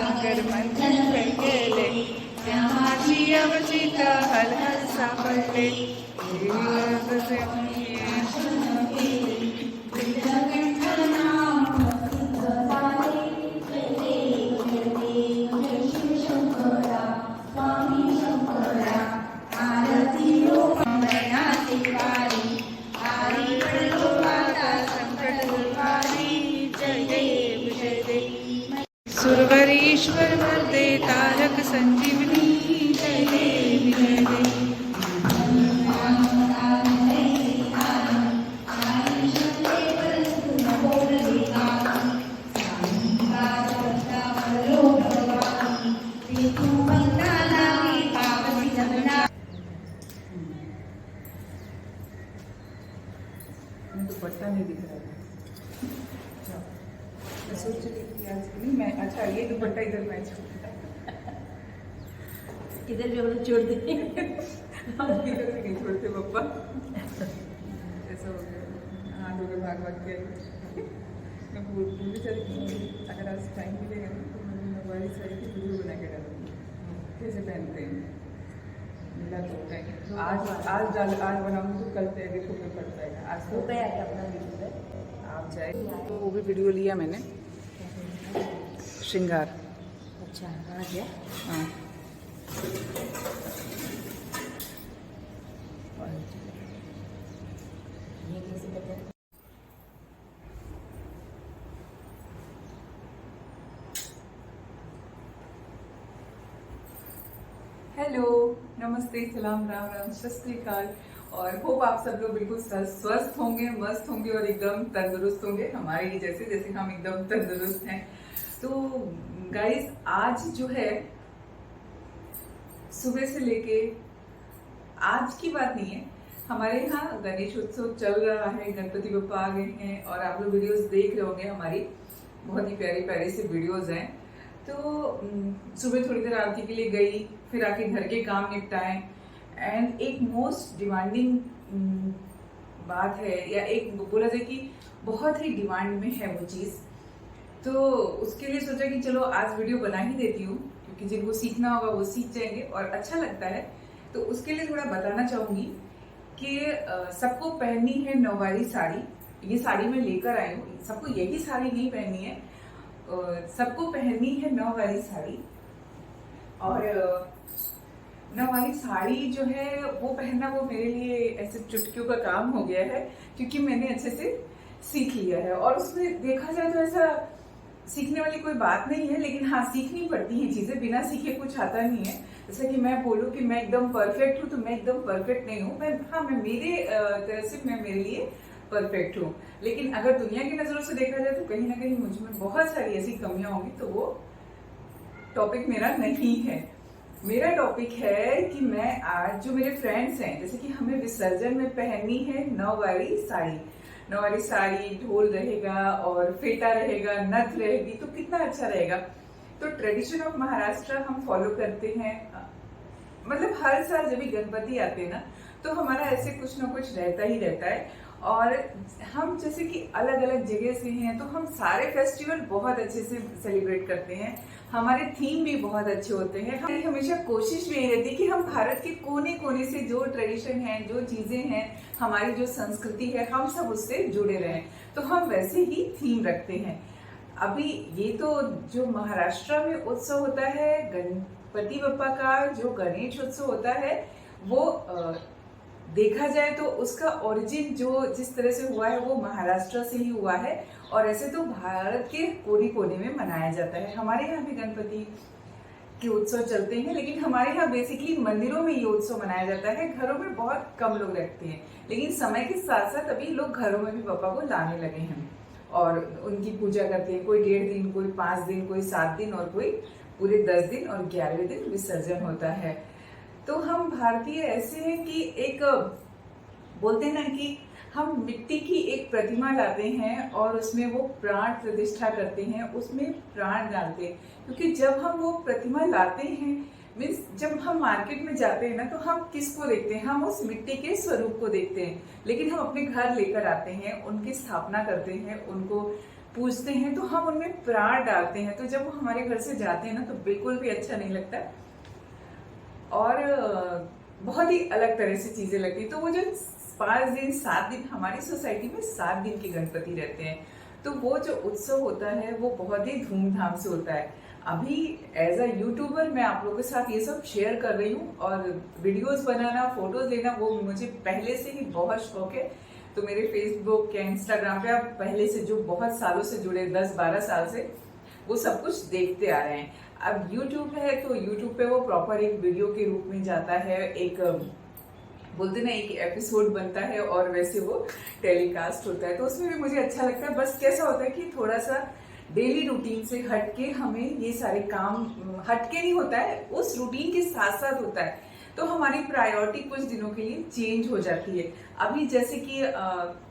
सागर मंथन केले माझी अवचित हल हल सापडले सुरवरीश्वर वरदे तारक संजीवनी जय देवी जय देवी। दुपट्टा नहीं दिख रहा है, मैं सोच रही थी आज नहीं मैं, अच्छा ये दुपट्टा इधर मैच इधर भी हम लोग छोड़ दें इधर से नहीं छोड़ते पप्पा, ऐसा हो गया हाँ दो भाग भाग के मैं पूरी चलती। अगर आज टाइम मिलेगा ना तो मैं मोबाइल साड़ी की वीडियो बना के डालूंगी कैसे पहनते हैं, मिला तो आज बनाऊंगी तो कल तैयारी तो फिर पड़ जाएगा। आज तो गया क्या अपना वीडियो आप जाए तो वो भी वीडियो लिया मैंने श्रृंगार। अच्छा कहाँ गया? हाँ ये कैसे करते हैं? हेलो नमस्ते सलाम राम राम सत श्री अकाल और होप आप सब लोग बिल्कुल स्वस्थ होंगे, मस्त होंगे और एकदम तंदुरुस्त होंगे हमारे ही जैसे जैसे हम एकदम तंदुरुस्त हैं। तो गाइस आज जो है सुबह से लेके आज की बात नहीं है, हमारे यहाँ गणेश उत्सव चल रहा है, गणपति बप्पा आ गए हैं और आप लोग वीडियोस देख रहे होंगे, हमारी बहुत ही प्यारी प्यारी से वीडियोस हैं। तो सुबह थोड़ी देर आरती के लिए गई, फिर आके घर के काम निपटाए एंड एक मोस्ट डिमांडिंग बात है या एक बोला जाए कि बहुत ही डिमांड में है वो चीज़, तो उसके लिए सोचा कि चलो आज वीडियो बना ही देती हूँ क्योंकि जिनको सीखना होगा वो सीख जाएंगे और अच्छा लगता है। तो उसके लिए थोड़ा बताना चाहूँगी कि सबको पहननी है नौवारी साड़ी। ये साड़ी मैं लेकर आई हूँ, सबको यही साड़ी नहीं पहननी है, सबको पहननी है नौवारी साड़ी। और नौवारी साड़ी जो है वो पहनना वो मेरे लिए ऐसे चुटकियों का काम हो गया है क्योंकि मैंने अच्छे से सीख लिया है। और उसमें देखा जाए तो ऐसा सीखने वाली कोई बात नहीं है, लेकिन हाँ सीखनी पड़ती हैं चीजें, बिना सीखे कुछ आता नहीं है। जैसे कि मैं बोलूँ कि मैं एकदम परफेक्ट हूँ तो मैं एकदम परफेक्ट नहीं हूँ, मैं मेरे तरह से मैं मेरे लिए परफेक्ट हूँ, लेकिन अगर दुनिया की नजरों से देखा जाए तो कहीं ना कहीं मुझ में बहुत सारी ऐसी कमियां होंगी। तो वो टॉपिक मेरा नहीं है। मेरा टॉपिक है कि मैं आज जो मेरे फ्रेंड्स हैं, जैसे कि हमें विसर्जन में पहननी है नौवारी साड़ी, नौवारी साड़ी, ढोल रहेगा और फेटा रहेगा, नथ रहेगी, तो कितना अच्छा रहेगा। तो ट्रेडिशन ऑफ महाराष्ट्र हम फॉलो करते हैं, मतलब हर साल जब भी गणपति आते हैं ना तो हमारा ऐसे कुछ ना कुछ रहता ही रहता है। और हम जैसे कि अलग अलग जगह से हैं तो हम सारे फेस्टिवल बहुत अच्छे से सेलिब्रेट करते हैं, हमारे थीम भी बहुत अच्छे होते हैं। हमारी हमेशा कोशिश भी यही रहती है कि हम भारत के कोने कोने से जो ट्रेडिशन है, जो चीजें हैं, हमारी जो संस्कृति है, हम सब उससे जुड़े रहें। तो हम वैसे ही थीम रखते हैं। अभी ये तो जो महाराष्ट्र में उत्सव होता है गणपति बप्पा का, जो गणेश उत्सव होता है, वो देखा जाए तो उसका ओरिजिन जो जिस तरह से हुआ है वो महाराष्ट्र से ही हुआ है। और ऐसे तो भारत के कोने कोने में मनाया जाता है। हमारे यहाँ भी गणपति के उत्सव चलते हैं, लेकिन हमारे यहाँ बेसिकली मंदिरों में ये उत्सव मनाया जाता है, घरों में बहुत कम लोग रखते हैं। लेकिन समय के साथ साथ अभी लोग घरों में भी बप्पा को लाने लगे हैं और उनकी पूजा करते हैं। कोई 1.5 दिन, कोई 5 दिन, कोई 7 दिन और कोई पूरे 10 दिन और 11वें दिन विसर्जन होता है। तो हम भारतीय ऐसे हैं कि एक बोलते हैं ना कि हम मिट्टी की एक प्रतिमा लाते हैं और उसमें वो प्राण प्रतिष्ठा करते हैं, उसमें प्राण डालते हैं। क्योंकि जब हम वो प्रतिमा लाते हैं, मीन्स जब हम मार्केट में जाते हैं ना तो हम किसको देखते हैं? हम उस मिट्टी के स्वरूप को देखते हैं। लेकिन हम अपने घर लेकर आते हैं, उनकी स्थापना करते हैं, उनको पूछते हैं तो हम उनमें प्यार डालते हैं, तो जब वो हमारे घर से जाते हैं ना तो बिल्कुल भी अच्छा नहीं लगता और बहुत ही अलग तरह से चीजें लगती। तो वो जो 5 दिन 7 दिन हमारी सोसाइटी में 7 दिन के गणपति रहते हैं, तो वो जो उत्सव होता है वो बहुत ही धूमधाम से होता है। अभी एज अ यूट्यूबर मैं आप लोगों के साथ ये सब शेयर कर रही हूँ और वीडियोस बनाना, फोटोज लेना वो मुझे पहले से ही बहुत शौक है। तो मेरे फेसबुक या इंस्टाग्राम पे आप पहले से जो बहुत सालों से जुड़े 10-12 साल से वो सब कुछ देखते आ रहे हैं। अब यूट्यूब है तो यूट्यूब पे वो प्रॉपर एक वीडियो के रूप में जाता है, एक बोलते ना एक एपिसोड बनता है और वैसे वो टेलीकास्ट होता है, तो उसमें भी मुझे अच्छा लगता है। बस कैसा होता है कि थोड़ा सा डेली रूटीन से हटके हमें ये सारे काम, हटके नहीं होता है, उस रूटीन के साथ साथ होता है, तो हमारी प्रायोरिटी कुछ दिनों के लिए चेंज हो जाती है। अभी जैसे कि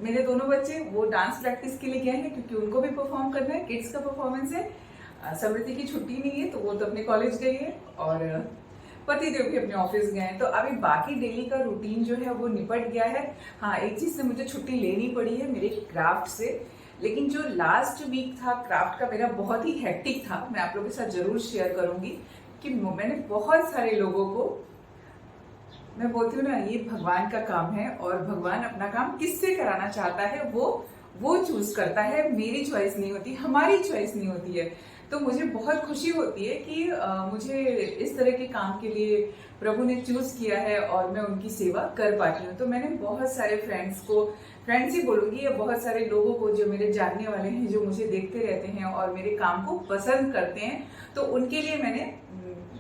मेरे दोनों बच्चे वो डांस प्रैक्टिस के लिए गए हैं क्योंकि उनको भी परफॉर्म करना है, किड्स का परफॉर्मेंस है। समृद्धि की छुट्टी नहीं है तो वो तो अपने कॉलेज गई है और पतिदेव भी अपने ऑफिस गए हैं, तो अभी बाकी डेली का रूटीन जो है वो निपट गया है। हाँ, एक चीज से मुझे छुट्टी लेनी पड़ी है मेरे क्राफ्ट से, लेकिन जो लास्ट वीक था क्राफ्ट का मेरा बहुत ही हेक्टिक था, मैं आप लोगों के साथ जरूर शेयर करूंगी कि मैंने बहुत सारे लोगों को, मैं बोलती हूँ ना ये भगवान का काम है और भगवान अपना काम किससे कराना चाहता है वो चूज करता है, मेरी चॉइस नहीं होती, हमारी चॉइस नहीं होती है। तो मुझे बहुत खुशी होती है कि मुझे इस तरह के काम के लिए प्रभु ने चूज किया है और मैं उनकी सेवा कर पाती हूँ। तो मैंने बहुत सारे फ्रेंड्स ही बोलूंगी या बहुत सारे लोगों को जो मेरे जानने वाले हैं, जो मुझे देखते रहते हैं और मेरे काम को पसंद करते हैं, तो उनके लिए मैंने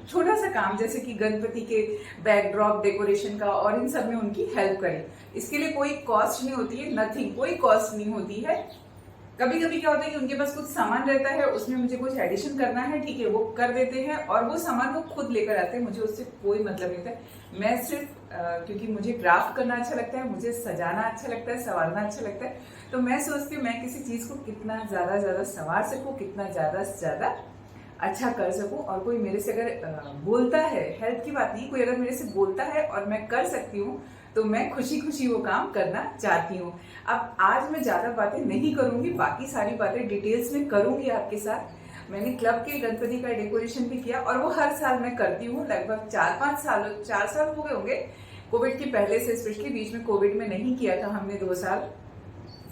छोटा सा काम जैसे कि गणपति के बैकड्रॉप डेकोरेशन का और इन सब में उनकी हेल्प करें। इसके लिए कोई कॉस्ट नहीं होती है, नथिंग, कोई कॉस्ट नहीं होती है। कभी कभी क्या होता है कि उनके पास कुछ सामान रहता है, उसमें मुझे कुछ एडिशन करना है, ठीक है, वो कर देते हैं और वो सामान वो खुद लेकर आते हैं, मुझे उससे कोई मतलब नहीं होता। मैं सिर्फ क्योंकि मुझे क्राफ्ट करना अच्छा लगता है, मुझे सजाना अच्छा लगता है, संवारना अच्छा लगता है, तो मैं सोचती हूँ मैं किसी चीज को कितना ज्यादा संवार सकूँ, कितना ज्यादा अच्छा कर सकूं। और कोई मेरे से अगर बोलता है, हेल्प की बात नहीं, कोई अगर मेरे से बोलता है और मैं कर सकती हूँ तो मैं खुशी वो काम करना चाहती हूँ। अब आज मैं ज्यादा बातें नहीं करूंगी, बाकी सारी बातें डिटेल्स में करूंगी आपके साथ। मैंने क्लब के गणपति का डेकोरेशन भी किया और वो हर साल मैं करती हूँ, लगभग 4 साल हो गए होंगे कोविड के पहले से, स्पेशली बीच में कोविड में नहीं किया था हमने 2 साल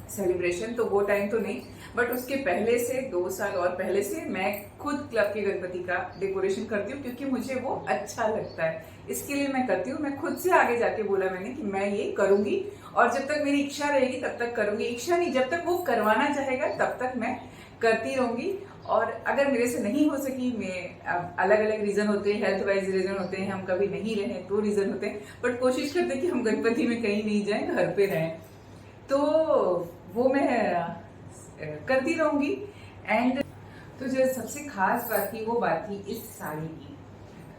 सेलिब्रेशन, तो वो टाइम तो नहीं, बट उसके पहले से 2 साल और पहले से मैं खुद क्लब के गणपति का डेकोरेशन करती हूँ क्योंकि मुझे वो अच्छा लगता है, इसके लिए मैं करती हूँ। मैं खुद से आगे जाके बोला मैंने कि मैं ये करूंगी और जब तक मेरी इच्छा रहेगी तब तक करूंगी, इच्छा नहीं, जब तक वो करवाना चाहेगा तब तक मैं करती रहूंगी। और अगर मेरे से नहीं हो सकी, मैं अलग अलग रीजन होते हैं, हेल्थ वाइज रीजन होते हैं, हम कभी नहीं रहे तो रीजन होते हैं, बट कोशिश करते हैं कि हम गणपति में कहीं नहीं जाएं, घर पे रहें, तो वो मैं करती रहूंगी। एंड तो जो सबसे खास बात थी वो बात थी इस साड़ी की,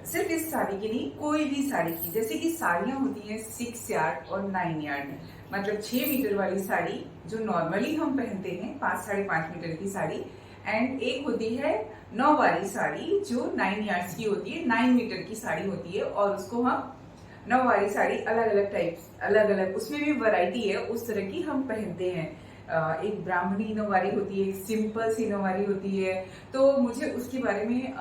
सिर्फ इस साड़ी की नहीं, कोई भी साड़ी की। जैसे कि साड़ियां होती हैं 6 यार्ड और 9 यार्ड, मतलब 6 मीटर वाली साड़ी जो नॉर्मली हम पहनते हैं, 5-5.5 मीटर की साड़ी, एंड एक होती है 9 वाली साड़ी जो 9 यार्ड्स की होती है, 9 मीटर की साड़ी होती है, और उसको हम 9 वाली साड़ी अलग अलग टाइप्स, अलग अलग उसमें भी वैरायटी है, उस तरह की हम पहनते हैं। एक ब्राह्मणी नौवारी होती है, एक सिंपल सी नौवारी होती है। तो मुझे उसके बारे में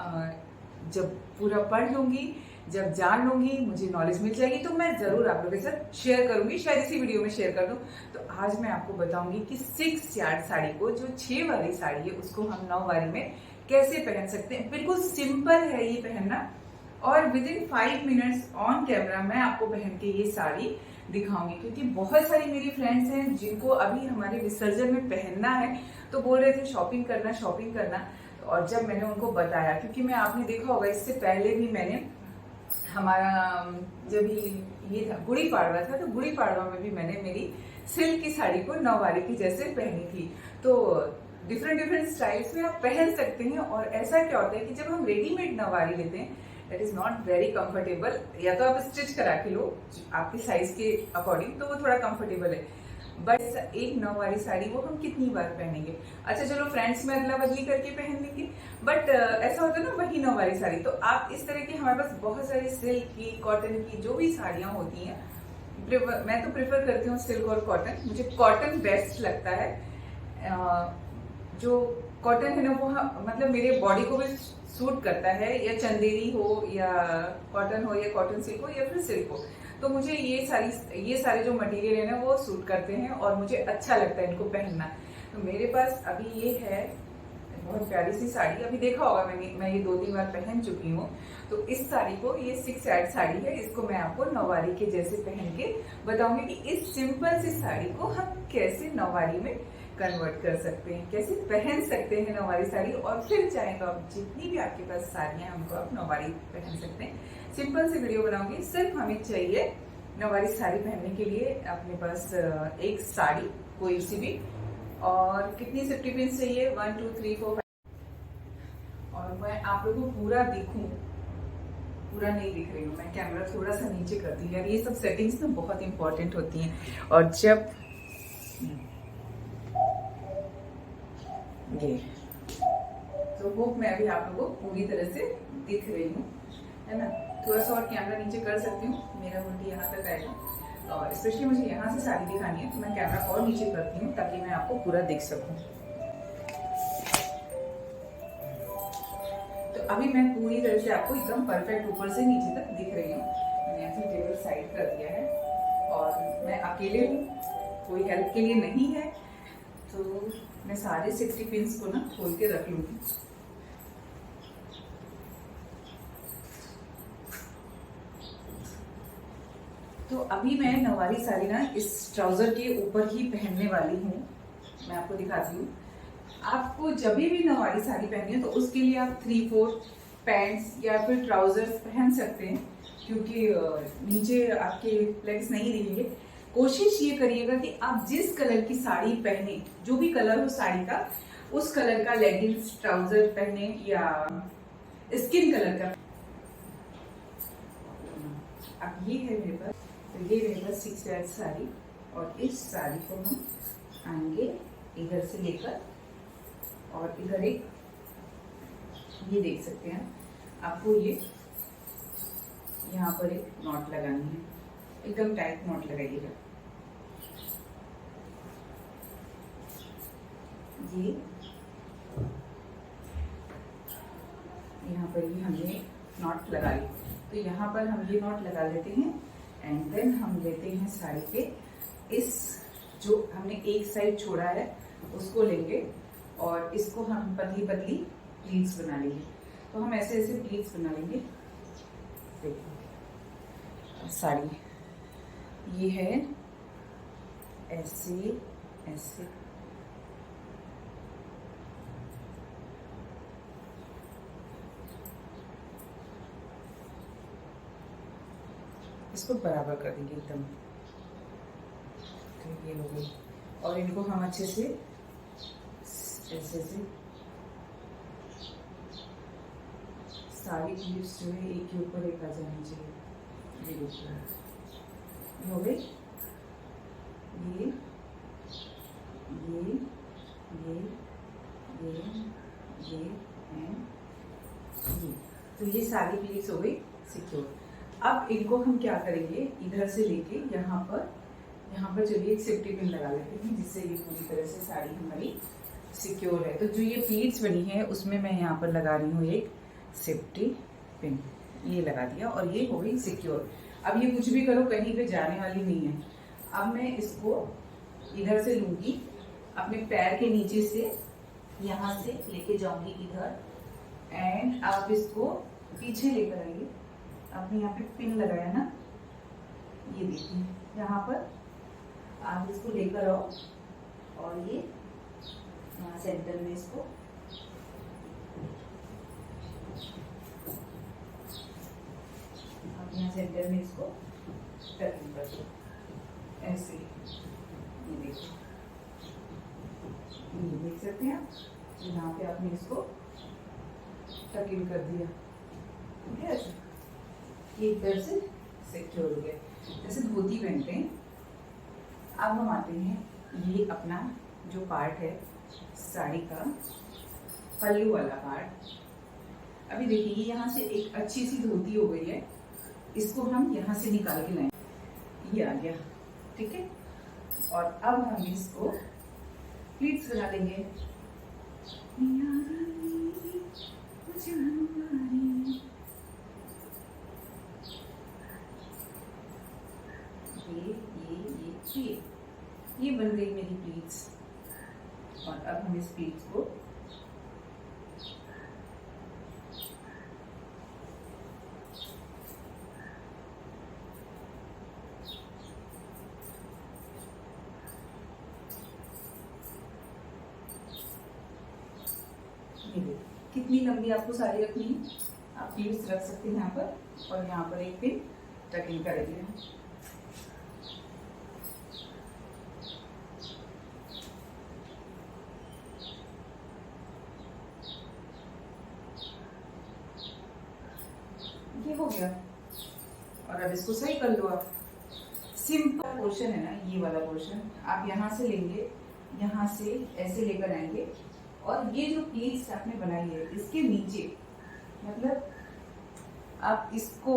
जब पूरा पढ़ लूंगी, जब जान लूंगी, मुझे नॉलेज मिल जाएगी तो मैं जरूर आप लोगों के साथ शेयर करूंगी, शायद इसी वीडियो में शेयर कर दूं। तो आज मैं आपको बताऊंगी कि 6 यार्ड साड़ी को, जो 6 वाली साड़ी है, उसको हम 9 वारी में कैसे पहन सकते हैं। बिल्कुल सिंपल है ये पहनना, और with in 5 minutes on camera मैं आपको पहन के ये साड़ी दिखाऊंगी, क्योंकि बहुत सारी मेरी फ्रेंड्स हैं जिनको अभी हमारे विसर्जन में पहनना है, तो बोल रहे थे शॉपिंग करना। और जब मैंने उनको बताया, क्योंकि मैं, आपने देखा होगा इससे पहले भी मैंने, हमारा जब ये था गुड़ी पाड़वा था, तो गुड़ी पाड़वा में भी मैंने मेरी सिल्क की साड़ी को 9 वारी की जैसे पहनी थी। तो डिफरेंट स्टाइल्स में आप पहन सकते हैं। और ऐसा क्या होता है कि जब हम रेडीमेड 9 वारी लेते हैं, that is not very comfortable, या तो आप स्टिच करा के लो आपके साइज के अकॉर्डिंग, तो वो थोड़ा कंफर्टेबल है, बट एक 9 वाली साड़ी वो हम कितनी बार पहनेंगे। अच्छा चलो फ्रेंड्स में अदला बदली करके पहन लेंगे, बट ऐसा होता है ना, वही 9 वाली साड़ी। तो आप इस तरह की, हमारे पास बहुत सारी सिल्क की, कॉटन की जो भी साड़ियां होती हैं, मैं तो प्रेफर करती हूँ सिल्क और कॉटन, मुझे कॉटन बेस्ट लगता है। जो कॉटन है ना वो मतलब मेरे बॉडी को भी सूट करता है, या चंदेरी हो या कॉटन हो या कॉटन सिल्क हो या फिर सिल्क हो, तो मुझे ये सारे जो मटेरियल है ना वो सूट करते हैं और मुझे अच्छा लगता है इनको पहनना। तो मेरे पास अभी ये है बहुत प्यारी सी साड़ी, अभी देखा होगा मैं ये 2-3 बार पहन चुकी हूँ। तो इस साड़ी को, ये 6 ऐड साड़ी है, इसको मैं आपको नौवारी के जैसे पहन के बताऊंगी कि इस सिंपल सी साड़ी को हम कैसे नौवारी में कन्वर्ट कर सकते हैं, कैसे पहन सकते हैं नौवारी साड़ी, और फिर चाहे तो आप जितनी भी आपके पास साड़ियां हमको आप नौवारी पहन सकते हैं। सिंपल सी वीडियो बनाऊंगी, सिर्फ हमें चाहिए नौवारी साड़ी पहनने के लिए अपने पास एक साड़ी कोई सी भी, और कितनी सेफ्टी पिन चाहिए 1 2 3 4 5। और मैं आप लोगों को पूरा दिखूं, पूरा नहीं दिख रही हूँ मैं, कैमरा थोड़ा सा नीचे करती हूँ यार, ये सब सेटिंग्स ना बहुत इंपॉर्टेंट होती हैं। और जब ये तो होप मैं अभी आप लोगों को पूरी तरह से दिख रही हूँ, है ना। थोड़ा सा और कैमरा नीचे कर सकती हूँ, मेरा मुंडी यहाँ तक आएगा, और स्पेशली मुझे यहाँ से साड़ी दिखानी है तो मैं कैमरा और नीचे करती हूँ ताकि मैं आपको पूरा दिख सकूँ। तो अभी मैं पूरी तरह से आपको एकदम परफेक्ट ऊपर से नीचे तक दिख रही हूँ। मैंने ऐसे टेबल साइड कर दिया है और मैं अकेले हूँ, कोई हेल्प के लिए नहीं है, तो मैं सारे 60 पिंस को ना खोल के रख लूंगी। तो अभी मैं नवारी साड़ी ना इस ट्राउजर के ऊपर ही पहनने वाली हूँ, मैं आपको दिखाती हूँ। आपको जब भी नवारी साड़ी पहननी है तो उसके लिए आप 3/4 पैंट्स या फिर ट्राउजर्स पहन सकते हैं, क्योंकि नीचे आपके लेग्स नहीं दिखेंगे। कोशिश ये करिएगा कि आप जिस कलर की साड़ी पहने, जो भी कलर हो साड़ी का, उस कलर का लेगिंग्स ट्राउजर पहने या स्किन कलर का। अब ये है मेरे पास, तो ये मेरे पास 6 ऐड साड़ी, और इस साड़ी को हम आएंगे इधर से लेकर, और इधर एक ये देख सकते हैं आपको, ये यहाँ पर एक नॉट लगानी है, एकदम टाइट नॉट लगाइएगा। ये यहाँ पर ही हमने नॉट लगा ली, तो यहाँ पर हम ये नॉट लगा लेते हैं, एंड देन हम लेते हैं साड़ी पे इस जो हमने एक साइड छोड़ा है उसको लेंगे, और इसको हम पतली पतली प्लीट्स बना लेंगे। तो हम ऐसे ऐसे प्लीट्स बना लेंगे। देखो साड़ी ये है, ऐसे ऐसे इसको बराबर कर देंगे एकदम। तो ये हो गई, और इनको हम अच्छे से ऐसे से सारी प्लीट्स जो है एक के ऊपर एक आ जानी चाहिए। ये देखिए हो गई, ये ये ये ये ये एंड ये, तो ये सारी प्लीट्स हो गई सिक्योर। अब इनको हम क्या करेंगे, इधर से लेके यहाँ पर चलिए एक सेफ्टी पिन लगा लेते हैं, जिससे ये पूरी तरह से साड़ी हमारी सिक्योर है। तो जो ये प्लीट्स बनी है उसमें मैं यहाँ पर लगा रही हूँ एक सेफ्टी पिन, ये लगा दिया और ये हो गई सिक्योर। अब ये कुछ भी करो कहीं पे जाने वाली नहीं है। अब मैं इसको इधर से लूंगी, अपने पैर के नीचे से यहाँ से लेके जाऊंगी इधर, एंड आप इसको पीछे लेकर आइए। आपने यहाँ पे पिन लगाया ना, ये देखिए यहाँ पर आप इसको लेकर आओ, और ये यहाँ सेंटर में इसको आप यहाँ सेंटर में इसको टर्न कर दो ऐसे। ये देखो, ये देख सकते हैं आप, यहाँ पे आपने इसको टक इन कर दिया, ठीक है। ऐसे ये इधर से सिक्योर हो गया, जैसे धोती पहनते हैं। अब हम आते हैं, ये अपना जो पार्ट है साड़ी का पल्लू वाला पार्ट। अभी देखिए ये यहाँ से एक अच्छी सी धोती हो गई है, इसको हम यहाँ से निकाल के लाएं, ये आ गया, ठीक है। और अब हम इसको प्लीट्स बना देंगे। यारी मुझे मनमारी। ये बन गई मेरी प्लीट्स। और अब हम इस प्लीट्स को कितनी लंबी आपको साड़ी रखनी है, आप प्लीट्स रख सकते हैं यहाँ पर, और यहाँ पर एक पिन टकिंग करेंगे। ये हो गया। और अब इसको सही कर लो आप। सिंपल पोर्शन है ना, ये वाला पोर्शन आप यहाँ से लेंगे, यहाँ से ऐसे लेकर आएंगे, और ये जो प्लीट्स आपने बनाई है इसके नीचे, मतलब आप इसको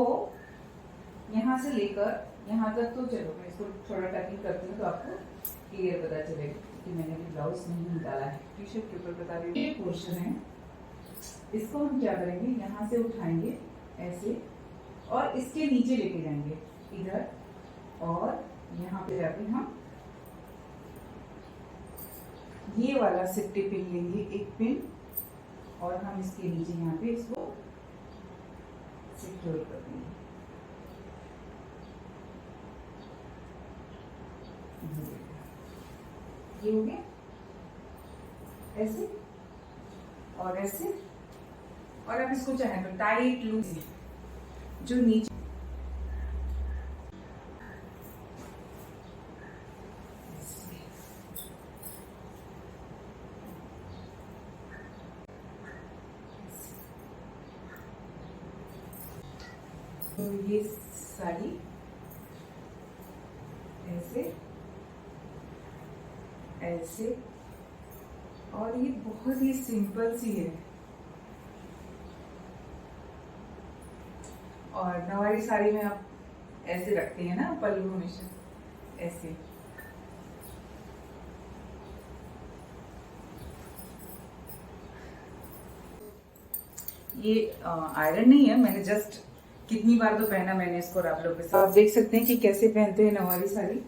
यहाँ से लेकर यहाँ तक, तो चलो मैं इसको थोड़ा टकिंग करती हूँ तो आपको क्लियर पता चलेगा कि मैंने भी ब्लाउज नहीं निकाला है, टी शर्ट के ऊपर बता रही हूँ। ये पोर्शन है, इसको हम क्या करेंगे, यहाँ से उठाएंगे ऐसे, और इसके नीचे लेके जाएंगे इधर, और यहाँ पे जाके हम ये वाला सिट्टी पिन लेंगे, एक पिन, और हम इसके नीचे यहाँ पे इसको सिक्योर कर देंगे। ये हो गया, ऐसे और ऐसे। और अब इसको चाहे तो टाइट लूज, जो नीचे तो ये साड़ी ऐसे ऐसे, और ये बहुत ही सिंपल सी है। और नवारी साड़ी में आप ऐसे रखते हैं ना पल्लू, हमेशा ऐसे। ये आयरन नहीं है, मैंने जस्ट कितनी बार तो पहना मैंने इसको, और आप लोग के साथ आप देख सकते हैं कि कैसे पहनते हैं नवारी साड़ी।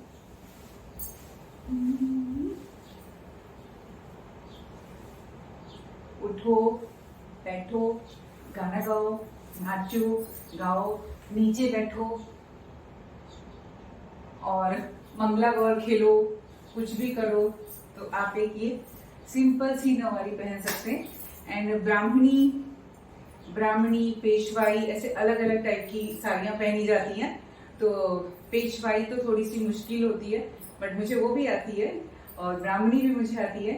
उठो, बैठो, गाना गाओ, नाचो, गाओ, नीचे बैठो, और मंगला गौर खेलो, कुछ भी करो, तो आप एक ये सिंपल सी नवारी पहन सकते हैं। एंड ब्राह्मणी, पेशवाई, ऐसे अलग अलग टाइप की साड़ियाँ पहनी जाती हैं। तो पेशवाई तो थोड़ी सी मुश्किल होती है, बट मुझे वो भी आती है, और ब्राह्मणी भी मुझे आती है।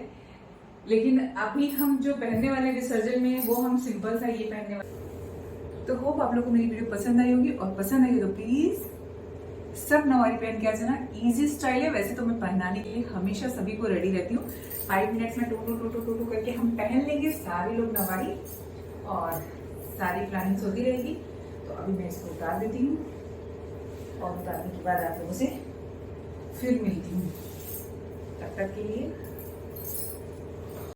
लेकिन अभी हम जो पहनने वाले विसर्जन में, वो हम सिंपल सा ये पहनने वाले। तो होप आप लोगों को मेरी वीडियो पसंद आई होगी, और पसंद आई तो प्लीज सब नवारी पहन के आ जाना। इजी स्टाइल है, वैसे तो मैं पहनाने के लिए हमेशा सभी को रेडी रहती हूँ। 5 मिनट्स में टू करके हम पहन लेंगे सारे लोग नवारी, और सारी प्लानिंग होती रहेगी। तो अभी मैं इसको उतार देती हूँ, और उतारने के बाद आप लोगों से फिर मिलती हूँ। तब तक के लिए